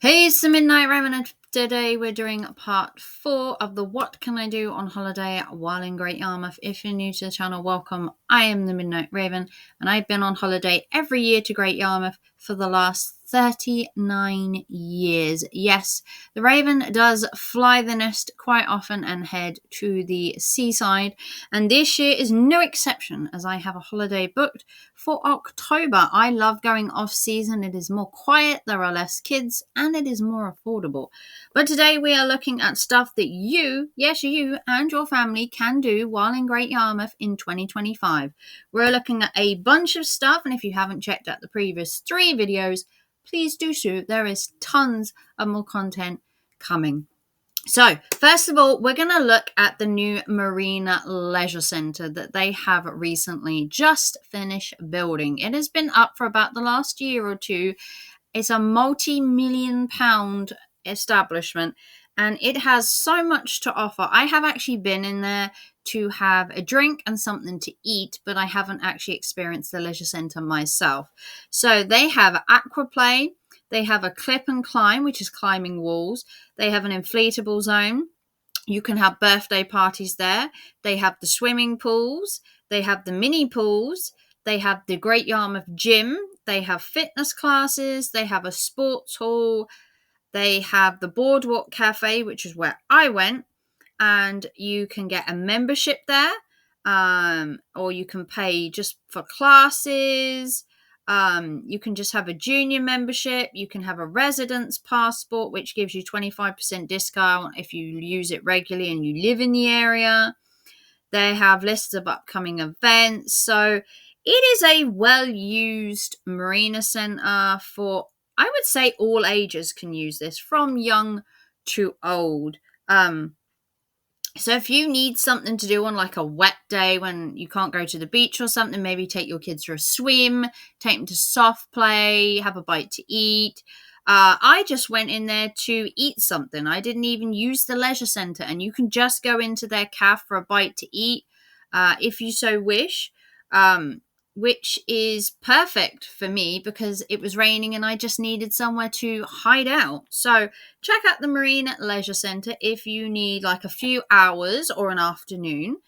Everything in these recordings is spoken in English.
Hey, it's the Midnight Raven, and today we're doing part 4 of the What Can I Do on Holiday while in Great Yarmouth. If you're new to the channel, welcome. I am the Midnight Raven, and I've been on holiday every year to Great Yarmouth for the last 39 years. Yes, the Raven does fly the nest quite often and head to the seaside, and this year is no exception as I have a holiday booked for October. I love going off season. It is more quiet, there are less kids, and it is more affordable. But today we are looking at stuff that you, yes you, and your family can do while in Great Yarmouth in 2025. We're looking at a bunch of stuff, and if you haven't checked out the previous 3 videos, please do so. There is tons of more content coming. So, first of all, we're going to look at the new Marina Leisure Centre that they have recently just finished building. It has been up for about the last year or two. It's a multi-million-pound establishment, and it has so much to offer. I have actually been in there to have a drink and something to eat, but I haven't actually experienced the leisure centre myself. So they have aquaplay, they have a clip and climb, which is climbing walls, they have an inflatable zone. You can have birthday parties there. They have the swimming pools, they have the mini pools, they have the Great Yarmouth gym, they have fitness classes, they have a sports hall, they have the Boardwalk Cafe, which is where I went, and you can get a membership there, or you can pay just for classes. You can just have a junior membership. You can have a residence passport, which gives you 25% discount if you use it regularly and you live in the area. They have lists of upcoming events. So it is a well-used marina centre for, I would say, all ages can use this, from young to old. So if you need something to do on like a wet day when you can't go to the beach or something, maybe take your kids for a swim, take them to soft play, have a bite to eat. I just went in there to eat something. I didn't even use the leisure centre, and you can just go into their cafe for a bite to eat if you so wish. Which is perfect for me because it was raining and I just needed somewhere to hide out. So check out the Marina Leisure Centre if you need like a few hours or an afternoon.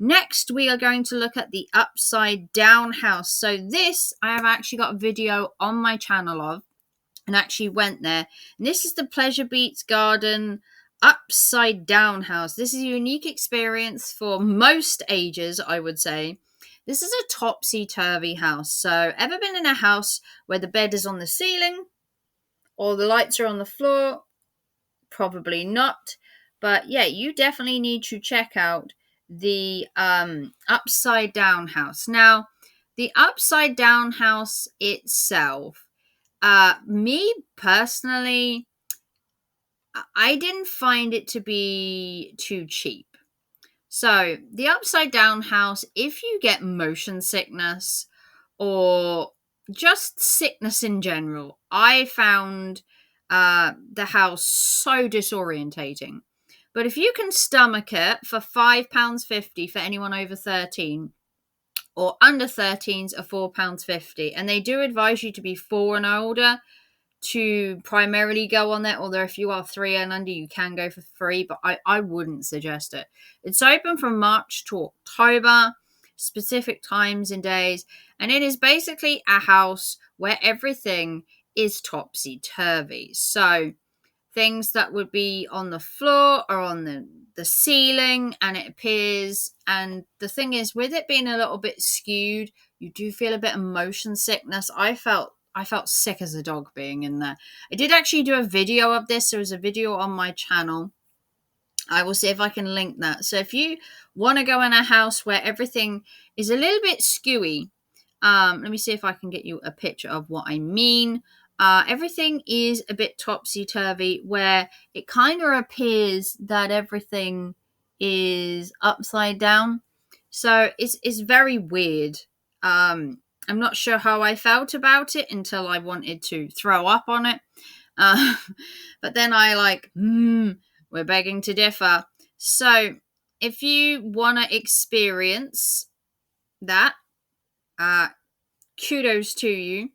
Next, we are going to look at the Upside Down House. So this, I have actually got a video on my channel of, and actually went there. And this is the Pleasure Beats Garden Upside Down House. This is a unique experience for most ages, I would say. This is a topsy-turvy house. So, ever been in a house where the bed is on the ceiling or the lights are on the floor? Probably not. But yeah, you definitely need to check out the Upside Down House. Now, the Upside Down House itself, me personally, I didn't find it to be too cheap. So, the Upside Down House, if you get motion sickness or just sickness in general, I found the house so disorientating. But if you can stomach it for £5.50 for anyone over 13, or under 13s are £4.50, and they do advise you to be 4 and older to primarily go on there, although if you are 3 and under you can go for free, but I wouldn't suggest it. It's open from March to October, specific times and days, and it is basically a house where everything is topsy-turvy. So things that would be on the floor are on the ceiling, and it appears, and the thing is, with it being a little bit skewed, you do feel a bit of motion sickness. I felt sick as a dog being in there. I did actually do a video of this. There was a video on my channel. I will see if I can link that. So if you want to go in a house where everything is a little bit skewy, let me see if I can get you a picture of what I mean. Everything is a bit topsy-turvy, where it kind of appears that everything is upside down. So it's very weird. I'm not sure how I felt about it until I wanted to throw up on it. But then we're begging to differ. So if you want to experience that, kudos to you.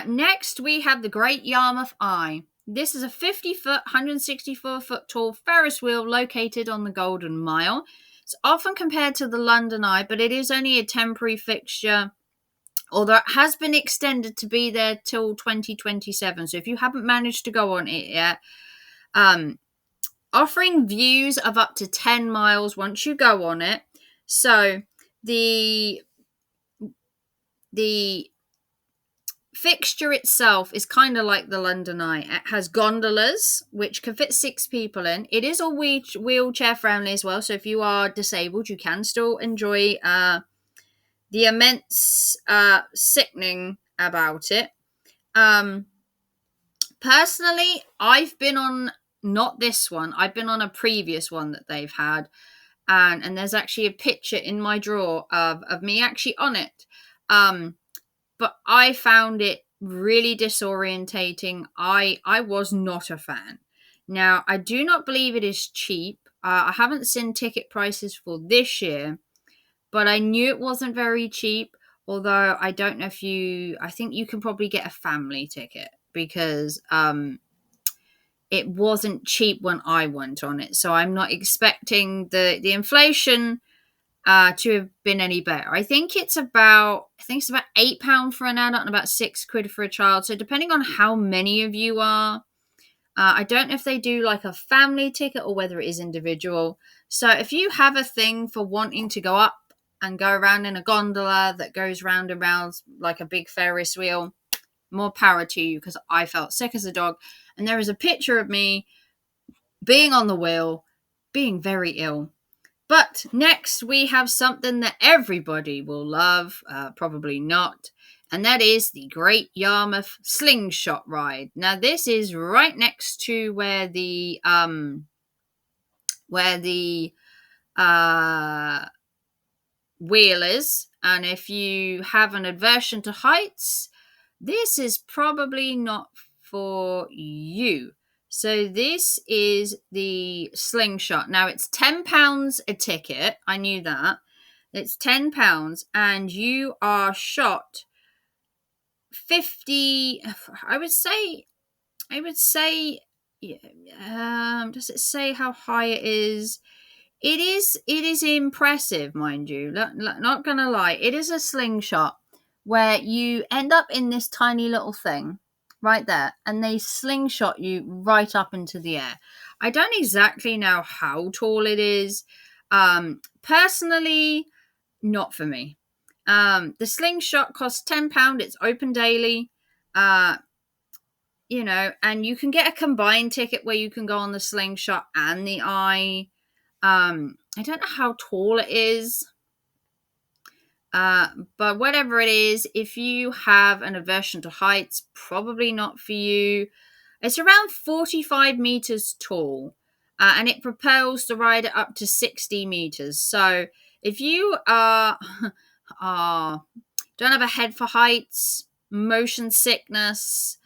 Next, we have the Great Yarmouth Eye. This is a 50-foot, 164-foot tall Ferris wheel located on the Golden Mile. It's often compared to the London Eye, but it is only a temporary fixture, although it has been extended to be there till 2027. So if you haven't managed to go on it yet, offering views of up to 10 miles once you go on it. So the fixture itself is kind of like the London Eye. It has gondolas, which can fit 6 people in. It is all wheelchair friendly as well. So if you are disabled, you can still enjoy the immense sickening about it. Personally, I've been on, not this one, I've been on a previous one that they've had. And there's actually a picture in my drawer of me actually on it. But I found it really disorientating. I was not a fan. Now, I do not believe it is cheap. I haven't seen ticket prices for this year, but I knew it wasn't very cheap. Although I don't know if I think you can probably get a family ticket because it wasn't cheap when I went on it. So I'm not expecting the inflation to have been any better. I think it's about £8 for an adult and about £6 for a child. So depending on how many of you are, I don't know if they do like a family ticket or whether it is individual. So if you have a thing for wanting to go up and go around in a gondola that goes round and round like a big Ferris wheel, more power to you, because I felt sick as a dog. And there is a picture of me being on the wheel, being very ill. But next we have something that everybody will love, probably not, and that is the Great Yarmouth Slingshot Ride. Now this is right next to where the wheel is, and if you have an aversion to heights, this is probably not for you. So this is the slingshot. Now it's £10 a ticket. I knew that. It's £10 and you are shot 50, I would say, does it say how high it is? It is impressive, mind you. Not gonna lie. It is a slingshot where you end up in this tiny little thing right there, and they slingshot you right up into the air. I don't exactly know how tall it is. Personally, not for me. The slingshot costs £10. It's open daily. And you can get a combined ticket where you can go on the slingshot and the eye. I don't know how tall it is. But whatever it is, if you have an aversion to heights, probably not for you. It's around 45 meters tall, and it propels the rider up to 60 meters. So if you don't have a head for heights, motion sickness,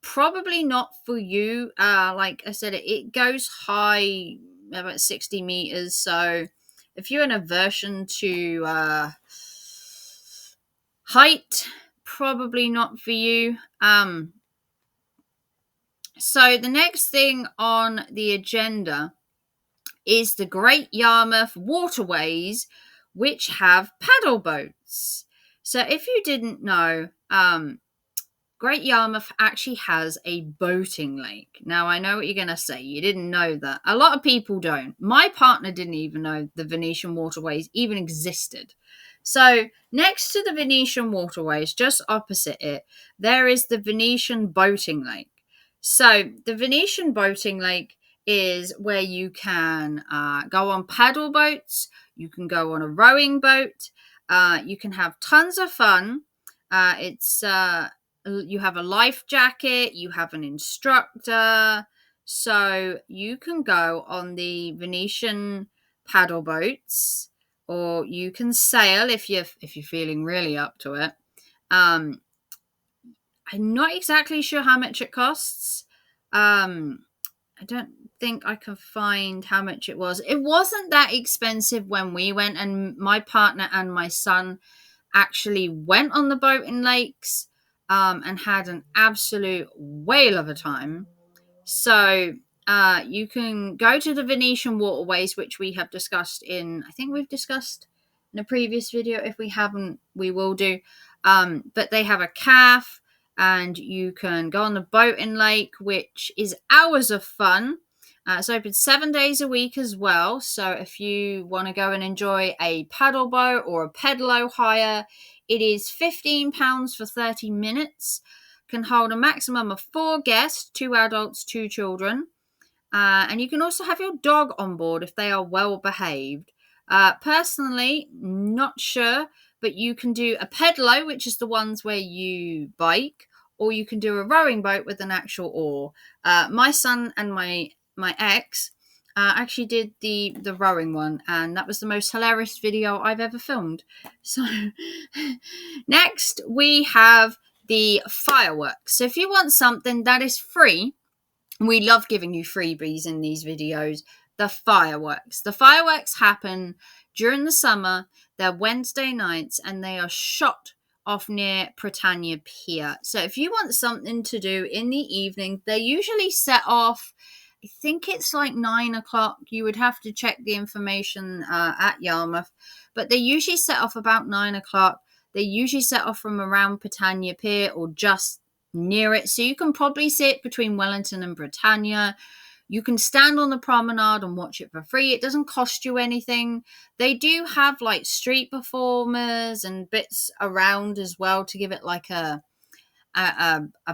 probably not for you. Like I said, it goes high, about 60 meters. So if you're an aversion to height, probably not for you. So the next thing on the agenda is the Great Yarmouth waterways, which have paddle boats. So if you didn't know, Great Yarmouth actually has a boating lake. Now, I know what you're going to say. You didn't know that. A lot of people don't. My partner didn't even know the Venetian waterways even existed. So next to the Venetian waterways, just opposite it, there is the Venetian boating lake. So the Venetian boating lake is where you can go on paddle boats. You can go on a rowing boat. You can have tons of fun. You have a life jacket. You have an instructor. So you can go on the Venetian paddle boats, or you can sail if you're feeling really up to it. I'm not exactly sure how much it costs. I don't think I can find how much it was. It wasn't that expensive when we went, and my partner and my son actually went on the boat in lakes and had an absolute whale of a time. So you can go to the Venetian waterways, which we have discussed I think we've discussed in a previous video. If we haven't, we will do. But they have a calf, and you can go on the boat in lake, which is hours of fun. It's open 7 days a week as well. So if you want to go and enjoy a paddle boat or a pedalo hire, it is £15 for 30 minutes. Can hold a maximum of 4 guests, 2 adults, 2 children. And you can also have your dog on board if they are well behaved. Personally, not sure, but you can do a pedalo, which is the ones where you bike, or you can do a rowing boat with an actual oar. My son and my ex actually did the rowing one, and that was the most hilarious video I've ever filmed. So next we have the fireworks. So if you want something that is free, we love giving you freebies in these videos. The fireworks. The fireworks happen during the summer. They're Wednesday nights, and they are shot off near Britannia Pier. So if you want something to do in the evening, they usually set off, I think it's like 9 o'clock. You would have to check the information at Yarmouth. But they usually set off about 9 o'clock. They usually set off from around Britannia Pier or just near it. So you can probably see it between Wellington and Britannia. You can stand on the promenade and watch it for free. It doesn't cost you anything. They do have like street performers and bits around as well to give it like a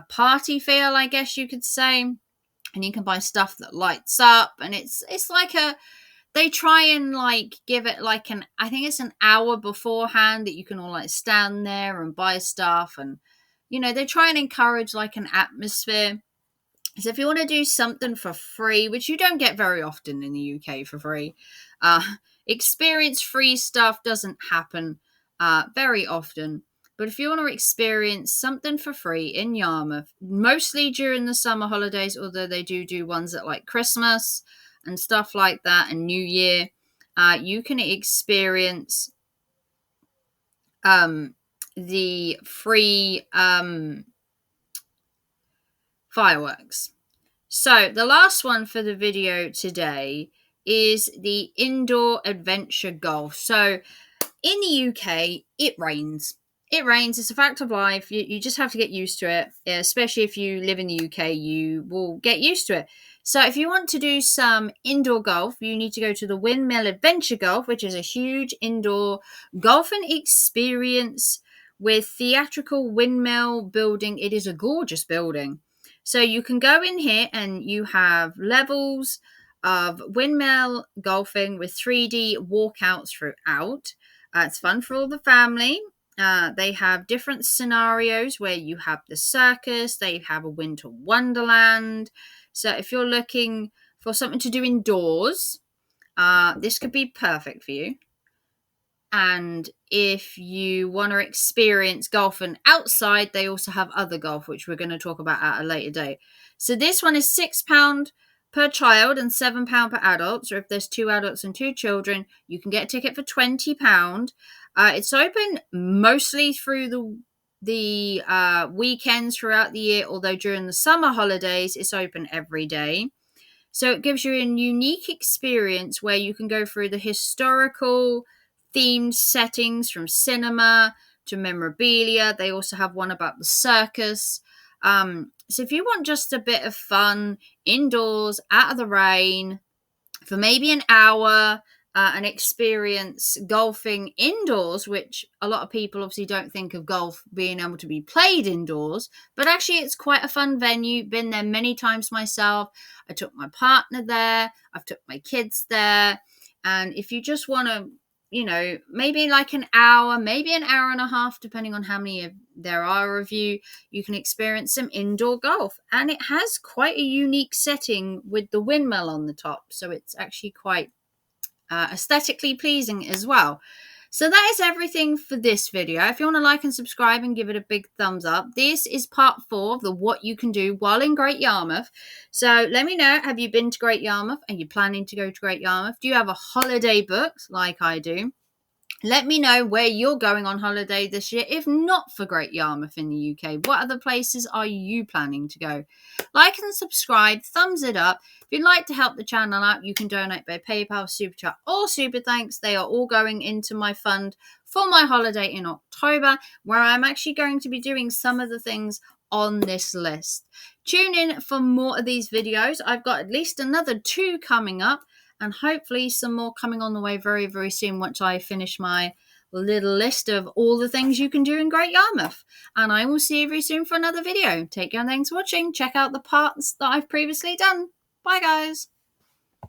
party feel, I guess you could say. And you can buy stuff that lights up, and it's like they try and like give it like I think it's an hour beforehand that you can all like stand there and buy stuff, and they try and encourage like an atmosphere. So if you want to do something for free, which you don't get very often in the UK for free, experience free stuff doesn't happen very often. But if you want to experience something for free in Yarmouth, mostly during the summer holidays, although they do ones at like Christmas and stuff like that and New Year, you can experience the free fireworks. So the last one for the video today is the indoor adventure golf. So in the UK, it rains. It rains. It's a fact of life. You just have to get used to it. Especially if you live in the UK, you will get used to it. So if you want to do some indoor golf, you need to go to the Windmill Adventure Golf, which is a huge indoor golfing experience with theatrical windmill building. It is a gorgeous building. So you can go in here and you have levels of windmill golfing with 3D walkouts throughout. It's fun for all the family. They have different scenarios where you have the circus, they have a winter wonderland. So if you're looking for something to do indoors, this could be perfect for you. And if you want to experience golfing outside, they also have other golf, which we're going to talk about at a later date. So this one is £6 per child and £7 per adult. So if there's 2 adults and 2 children, you can get a ticket for £20. It's open mostly through the weekends throughout the year, although during the summer holidays, it's open every day. So it gives you a unique experience where you can go through the historical themed settings from cinema to memorabilia. They also have one about the circus. So if you want just a bit of fun indoors, out of the rain, for maybe an hour, and experience golfing indoors, which a lot of people obviously don't think of golf being able to be played indoors, but actually it's quite a fun venue. Been there many times myself. I took my partner there. I've took my kids there. And if you just want to, maybe like an hour, maybe an hour and a half, depending on how many there are of you, you can experience some indoor golf. And it has quite a unique setting with the windmill on the top. So it's actually quite aesthetically pleasing as well. So that is everything for this video. If you want to like and subscribe and give it a big thumbs up, this is part 4 of the what you can do while in Great Yarmouth. So let me know, have you been to Great Yarmouth? Are you planning to go to Great Yarmouth? Do you have a holiday booked like I do? Let me know where you're going on holiday this year, if not for Great Yarmouth in the UK. What other places are you planning to go? Like and subscribe, thumbs it up. If you'd like to help the channel out, you can donate by PayPal, Super Chat, or Super Thanks. They are all going into my fund for my holiday in October, where I'm actually going to be doing some of the things on this list. Tune in for more of these videos. I've got at least another 2 coming up, and hopefully some more coming on the way very, very soon once I finish my little list of all the things you can do in Great Yarmouth. And I will see you very soon for another video. Take care and thanks for watching. Check out the parts that I've previously done. Bye, guys.